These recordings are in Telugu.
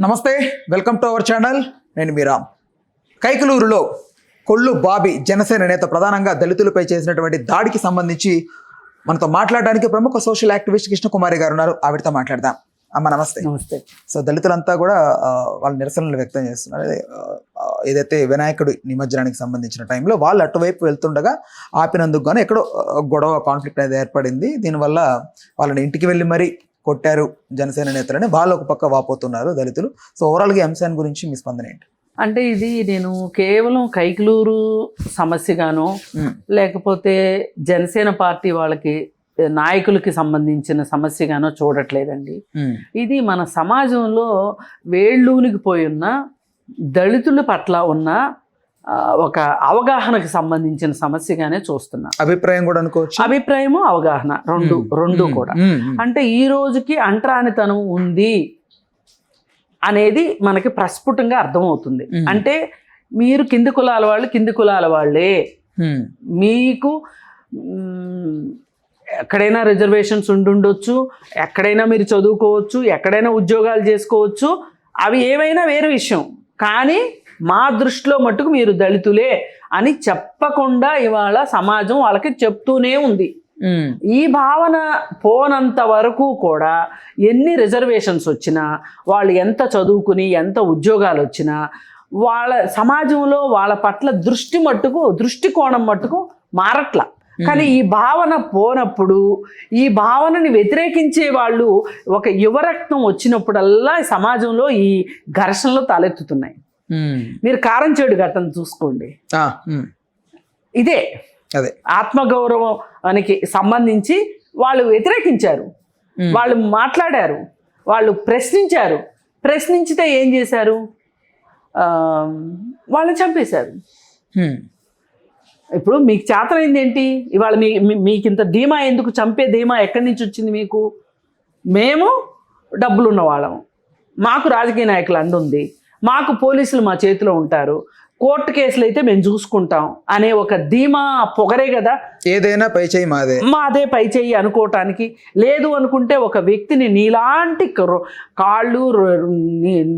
నమస్తే, వెల్కమ్ టు అవర్ ఛానల్. నేను మీ రామ్. కైకలూరులో కొల్లు బాబీ జనసేన నేత ప్రధానంగా దళితులపై చేసినటువంటి దాడికి సంబంధించి మనతో మాట్లాడడానికి ప్రముఖ సోషల్ యాక్టివిస్ట్ కృష్ణకుమారి గారు ఉన్నారు. ఆవిడతో మాట్లాడదాం. అమ్మ నమస్తే. నమస్తే. సో దళితులంతా కూడా వాళ్ళ నిరసనలు వ్యక్తం చేస్తున్నారు. ఏదైతే వినాయకుడి నిమజ్జనానికి సంబంధించిన టైంలో వాళ్ళు అటువైపు వెళ్తుండగా ఆపినందుకు గాను ఎక్కడో గొడవ కాన్ఫ్లిక్ట్ అనేది ఏర్పడింది. దీనివల్ల వాళ్ళని ఇంటికి వెళ్ళి మరీ కొట్టారు జనసేన నేతలని వాళ్ళు ఒక పక్క వాపోతున్నారు దళితులు. సో ఓవరాల్గా ఈ అంశాన్ని గురించి మీ స్పందన ఏంటి? అంటే ఇది నేను కేవలం కైకలూరు సమస్యగానో లేకపోతే జనసేన పార్టీ వాళ్ళకి నాయకులకి సంబంధించిన సమస్యగానో చూడట్లేదండి. ఇది మన సమాజంలో వేళ్ళూనికి పోయి ఉన్న దళితుల పట్ల ఉన్న ఒక అవగాహనకు సంబంధించిన సమస్యగానే చూస్తున్నా. అభిప్రాయం కూడా అనుకోవచ్చు. అభిప్రాయము అవగాహన రెండు కూడా. అంటే ఈ రోజుకి అంటరానితనం ఉంది అనేది మనకి ప్రస్ఫుటంగా అర్థమవుతుంది. అంటే మీరు కింది కులాల వాళ్ళు కింది కులాల వాళ్ళే, మీకు ఎక్కడైనా రిజర్వేషన్స్ ఉండుండొచ్చు, ఎక్కడైనా మీరు చదువుకోవచ్చు, ఎక్కడైనా ఉద్యోగాలు చేసుకోవచ్చు, అవి ఏవైనా వేరే విషయం. కానీ మా దృష్టిలో మట్టుకు మీరు దళితులే అని చెప్పకుండా ఇవాళ సమాజం వాళ్ళకి చెప్తూనే ఉంది. ఈ భావన పోనంత వరకు కూడా ఎన్ని రిజర్వేషన్స్ వచ్చినా, వాళ్ళు ఎంత చదువుకుని ఎంత ఉద్యోగాలు వచ్చినా, వాళ్ళ సమాజంలో వాళ్ళ పట్ల దృష్టికోణం మట్టుకు మారట్ల. కానీ ఈ భావన పోనప్పుడు, ఈ భావనని వ్యతిరేకించే వాళ్ళు ఒక యువరక్తం వచ్చినప్పుడల్లా సమాజంలో ఈ ఘర్షణలు తలెత్తుతున్నాయి. మీరు కారంచేడు ఘటన చూసుకోండి. ఇదే అదే ఆత్మగౌరవానికి సంబంధించి వాళ్ళు వ్యతిరేకించారు, వాళ్ళు మాట్లాడారు, వాళ్ళు ప్రశ్నించారు. ప్రశ్నించితే ఏం చేశారు? వాళ్ళని చంపేశారు. ఇప్పుడు మీకు చేతనైంది ఏంటి? ఇవాళ మీకు ఇంత ధీమా ఎందుకు? చంపే ధీమా ఎక్కడి నుంచి వచ్చింది మీకు? మేము డబ్బులున్న వాళ్ళము, మాకు రాజకీయ నాయకులు అండుంది, మాకు పోలీసులు మా చేతిలో ఉంటారు, కోర్టు కేసులు అయితే మేము చూసుకుంటాం అనే ఒక ధీమా పొగరే కదా. ఏదైనా పై చేయి మాదే పై చేయి అనుకోవటానికి. లేదు అనుకుంటే ఒక వ్యక్తిని నీలాంటి కాళ్ళు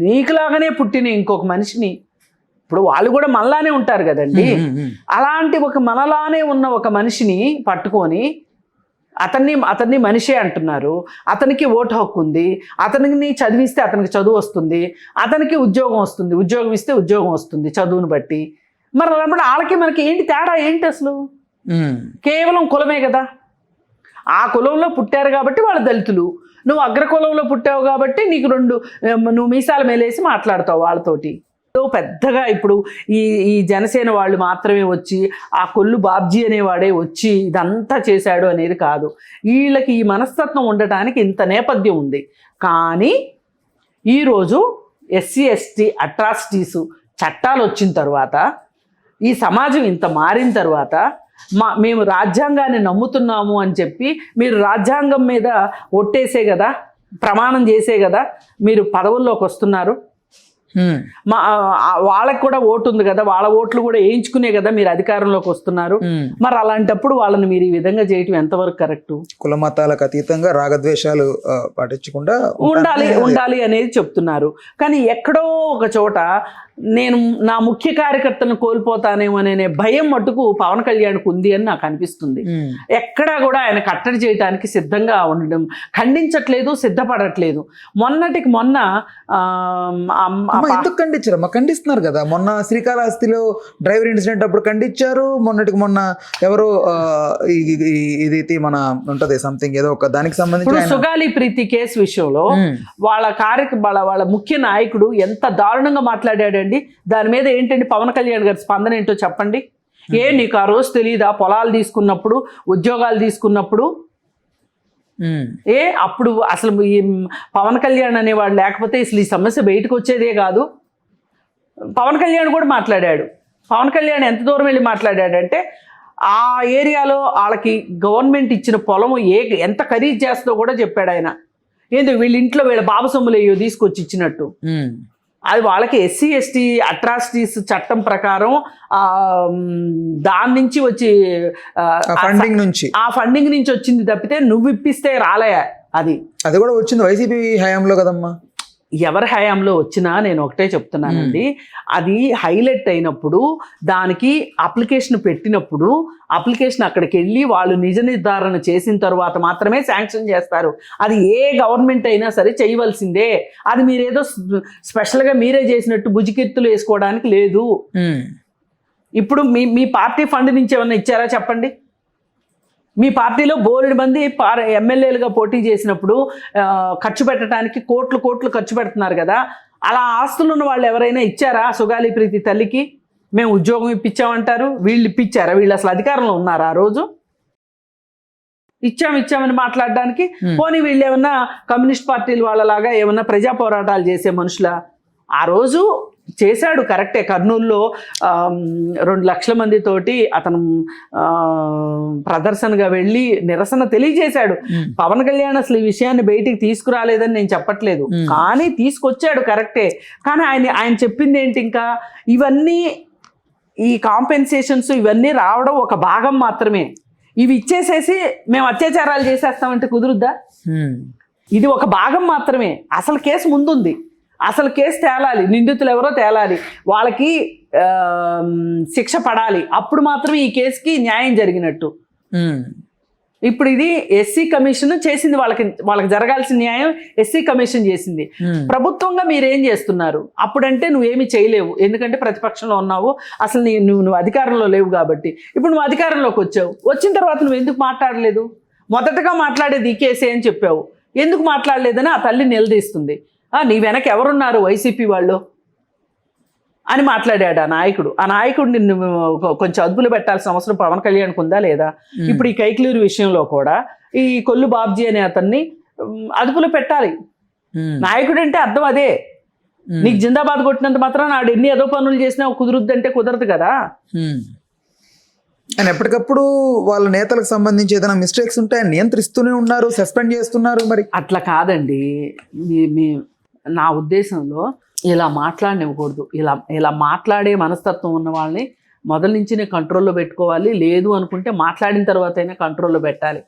నీకులాగానే పుట్టిన ఇంకొక మనిషిని, ఇప్పుడు వాళ్ళు కూడా మనలానే ఉంటారు కదండి, అలాంటి ఒక మనలానే ఉన్న ఒక మనిషిని పట్టుకొని అతన్ని మనిషే అంటున్నారు. అతనికి ఓటు హక్కు ఉంది, అతనికి చదివిస్తే అతనికి చదువు వస్తుంది, అతనికి ఉద్యోగం వస్తుంది, ఉద్యోగం ఇస్తే ఉద్యోగం వస్తుంది చదువును బట్టి. మరి అన్నప్పుడు వాళ్ళకి మనకి ఏంటి తేడా? ఏంటి అసలు? కేవలం కులమే కదా. ఆ కులంలో పుట్టారు కాబట్టి వాళ్ళు దళితులు, నువ్వు అగ్రకులంలో పుట్టావు కాబట్టి నీకు నువ్వు మీసాల మేలేసి మాట్లాడతావు వాళ్ళతోటి. పెద్దగా ఇప్పుడు ఈ జనసేన వాళ్ళు మాత్రమే వచ్చి ఆ కొల్లు బాబ్జీ అనేవాడే వచ్చి ఇదంతా చేశాడు అనేది కాదు. వీళ్ళకి ఈ మనస్తత్వం ఉండటానికి ఇంత నేపథ్యం ఉంది. కానీ ఈరోజు ఎస్సీ ఎస్టీ అట్రాసిటీస్ చట్టాలు వచ్చిన తర్వాత, ఈ సమాజం ఇంత మారిన తర్వాత, మేము రాజ్యాంగాన్ని నమ్ముతున్నాము అని చెప్పి మీరు రాజ్యాంగం మీద ఒట్టేసే కదా, ప్రమాణం చేసే కదా మీరు పదవుల్లోకి వస్తున్నారు. వాళ్ళకి కూడా ఓటు ఉంది కదా, వాళ్ళ ఓట్లు కూడా వేయించుకునే కదా మీరు అధికారంలోకి వస్తున్నారు. మరి అలాంటప్పుడు వాళ్ళని మీరు ఈ విధంగా చేయటం ఎంతవరకు కరెక్ట్? కుల మతాలకు అతీతంగా రాగద్వేషాలు పాటించకుండా ఉండాలి అనేది చెప్తున్నారు. కానీ ఎక్కడో ఒక చోట నేను నా ముఖ్య కార్యకర్తలను కోల్పోతానేమో అనే భయం మట్టుకు పవన్ కళ్యాణ్కి ఉంది అని నాకు అనిపిస్తుంది. ఎక్కడా కూడా ఆయన కట్టడి చేయడానికి సిద్ధంగా ఉండడం, ఖండించట్లేదు, సిద్ధపడట్లేదు. మొన్నటికి మొన్న ఎందుకు ఖండించారు? ఖండిస్తున్నారు కదా. మొన్న శ్రీకాళహస్తిలో డ్రైవర్ ఇన్సిడెంట్ అప్పుడు ఖండించారు. మొన్నటికి మొన్న ఎవరో ఇది మన ఉంటది సంథింగ్ ఏదో ఒక దానికి సంబంధించి సుగాలి ప్రీతి కేసు విషయంలో వాళ్ళ ముఖ్య నాయకుడు ఎంత దారుణంగా మాట్లాడాడు. దాని మీద ఏంటండి పవన్ కళ్యాణ్ గారి స్పందన ఏంటో చెప్పండి. నీకు ఆ రోజు తెలీదా? పొలాలు తీసుకున్నప్పుడు, ఉద్యోగాలు తీసుకున్నప్పుడు అప్పుడు అసలు ఈ పవన్ కళ్యాణ్ అనేవాడు లేకపోతే అసలు ఈ సమస్య బయటకు వచ్చేదే కాదు. పవన్ కళ్యాణ్ కూడా మాట్లాడాడు. పవన్ కళ్యాణ్ ఎంత దూరం వెళ్ళి మాట్లాడాడంటే, ఆ ఏరియాలో వాళ్ళకి గవర్నమెంట్ ఇచ్చిన పొలము ఎంత ఖరీదు చేస్తుందో కూడా చెప్పాడు ఆయన. వీళ్ళ ఇంట్లో వీళ్ళ బాబు సొమ్ములు అయ్యో తీసుకొచ్చి ఇచ్చినట్టు. అది వాళ్ళకి ఎస్సీ ఎస్టీ అట్రాసిటీస్ చట్టం ప్రకారం దాని నుంచి వచ్చి ఆ ఫండింగ్ నుంచి వచ్చింది తప్పితే నువ్వు ఇప్పిస్తే రాలే. అది కూడా వచ్చింది వైసీపీ హయాంలో కదమ్మా. ఎవరి హయాంలో వచ్చినా నేను ఒకటే చెప్తున్నానండి, అది హైలైట్ అయినప్పుడు దానికి అప్లికేషన్ పెట్టినప్పుడు అప్లికేషన్ అక్కడికి వెళ్ళి వాళ్ళు నిజ నిర్ధారణ చేసిన తర్వాత మాత్రమే శాంక్షన్ చేస్తారు. అది ఏ గవర్నమెంట్ అయినా సరే చేయవలసిందే. అది మీరేదో స్పెషల్గా మీరే చేసినట్టు భుజికెత్తులు వేసుకోవడానికి లేదు. ఇప్పుడు మీ పార్టీ ఫండ్ నుంచి ఏమన్నా ఇచ్చారా చెప్పండి? మీ పార్టీలో బోలెడు మంది ఎమ్మెల్యేలుగా పోటీ చేసినప్పుడు ఖర్చు పెట్టడానికి కోట్లు ఖర్చు పెడుతున్నారు కదా, అలా ఆస్తులు ఉన్న వాళ్ళు ఎవరైనా ఇచ్చారా? సుగాలి ప్రీతి తల్లికి మేము ఉద్యోగం ఇప్పించామంటారు, వీళ్ళు ఇప్పించారా? వీళ్ళు అసలు అధికారంలో ఉన్నారా ఆ రోజు? ఇచ్చామని మాట్లాడడానికి? పోనీ వీళ్ళు ఏమన్నా కమ్యూనిస్ట్ పార్టీల వాళ్ళలాగా ఏమన్నా ప్రజా పోరాటాలు చేసే మనుషులా? ఆ రోజు చేశాడు కరెక్టే. కర్నూలులో 2 లక్షల మందితోటి అతను ప్రదర్శనగా వెళ్ళి నిరసన తెలియజేశాడు. పవన్ కళ్యాణ్ అసలు ఈ విషయాన్ని బయటికి తీసుకురాలేదని నేను చెప్పట్లేదు, కానీ తీసుకొచ్చాడు కరెక్టే. కానీ ఆయన చెప్పింది ఏంటి? ఇంకా ఇవన్నీ ఈ కాంపెన్సేషన్స్ ఇవన్నీ రావడం ఒక భాగం మాత్రమే. ఇవి ఇచ్చేసేసి మేము అత్యాచారాలు చేసేస్తామంటే కుదురుద్దా? ఇది ఒక భాగం మాత్రమే. అసలు కేసు ముందుంది. అసలు కేసు తేలాలి, నిందితులు ఎవరో తేలాలి, వాళ్ళకి శిక్ష పడాలి. అప్పుడు మాత్రమే ఈ కేసుకి న్యాయం జరిగినట్టు. ఇప్పుడు ఇది ఎస్సీ కమిషన్ చేసింది. వాళ్ళకి జరగాల్సిన న్యాయం ఎస్సీ కమిషన్ చేసింది. ప్రభుత్వంగా మీరేం చేస్తున్నారు? అప్పుడంటే నువ్వేమి చేయలేవు, ఎందుకంటే ప్రతిపక్షంలో ఉన్నావు, అసలు నువ్వు అధికారంలో లేవు కాబట్టి. ఇప్పుడు నువ్వు అధికారంలోకి వచ్చావు, వచ్చిన తర్వాత నువ్వు ఎందుకు మాట్లాడలేదు? మొదటగా మాట్లాడేది ఈ కేసే అని చెప్పావు, ఎందుకు మాట్లాడలేదని ఆ తల్లి నిలదీస్తుంది. నీ వెనక ఎవరున్నారు వైసీపీ వాళ్ళు అని మాట్లాడాడు ఆ నాయకుడిని కొంచెం అదుపులో పెట్టాల్సిన అవసరం పవన్ కళ్యాణ్కి ఉందా లేదా? ఇప్పుడు ఈ కైక్లూరు విషయంలో కూడా ఈ కొల్లు బాబ్జీ అనే అతన్ని అదుపులో పెట్టాలి. నాయకుడు అంటే అర్థం అదే. నీకు జిందాబాద్ కొట్టినంత మాత్రం నాడు ఎన్ని ఏదో పనులు చేసినా కుదురుద్దంటే కుదరదు కదా. అండ్ ఎప్పటికప్పుడు వాళ్ళ నేతలకు సంబంధించి ఏదైనా మిస్టేక్స్ ఉంటే నియంత్రిస్తూనే ఉన్నారు, సస్పెండ్ చేస్తున్నారు. మరి అట్లా కాదండి, నా ఉద్దేశంలో ఇలా మాట్లాడనివ్వకూడదు. ఇలా మాట్లాడే మనస్తత్వం ఉన్న వాళ్ళని మొదల నుంచి కంట్రోల్లో పెట్టుకోవాలి. లేదు అనుకుంటే మాట్లాడిన తర్వాత అయినా కంట్రోల్లో పెట్టాలి.